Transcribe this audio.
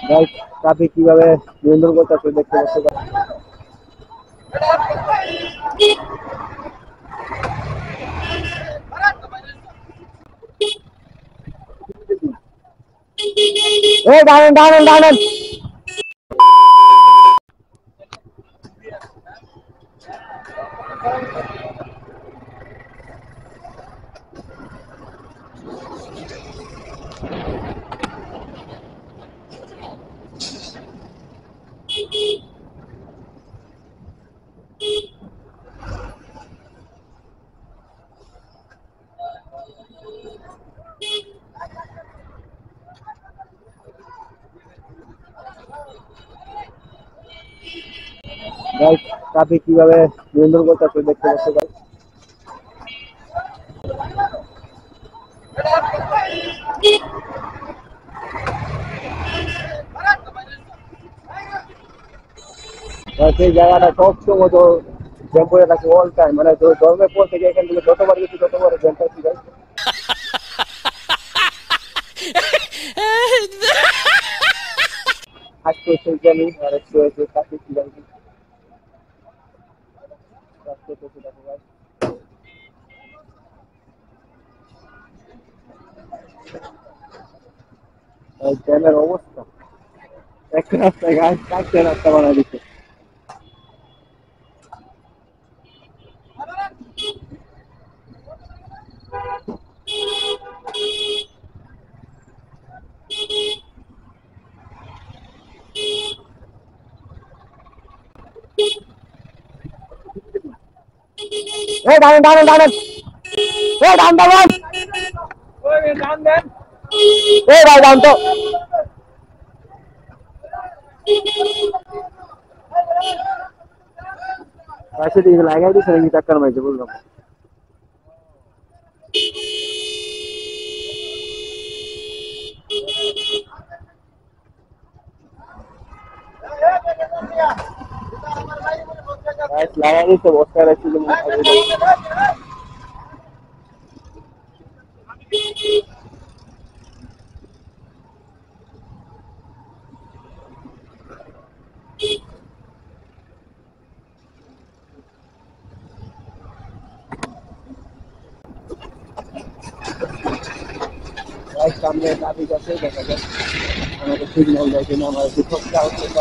Guys traffic কিভাবে নিয়ন্ত্রণ করতে আসলে দেখতে পাচ্ছি। এই দাঁড়ান দাঁড়ান দাঁড়ান। গাইস ট্রাফিক কিভাবে নিয়ন্ত্রণ করতে আসলে দেখতে পাচ্ছি। সেই জায়গাটা সবসময় তো জ্যাম করে থাকে অল টাইম, মানে ধর্মের পর থেকে এখান থেকে যতবার গেছি ততবার জ্যাম পাচ্ছি। গাইস আজকে সেই জানি আর একটু একটু ট্রাফিক কিভাবে দেখো গাইস। জ্যামের অবস্থা একটা রাস্তায় গাছ চারটে রাস্তা বানাই দিচ্ছে। এই দাঁড়ান দাঁড়ান দাঁড়ান। এই দাঁড়ান দাঁড়ান। এই ভাই দাঁড়ান তো। ऐसे ठीक लगा थी सही टक्कर में बोल रहा हूँ। लगा दी तो बहुत सारे चीजें सामने काफी जैसे देखा जाए हमारे सिग्नल लेकिन हमारे शिक्षक क्या होते हैं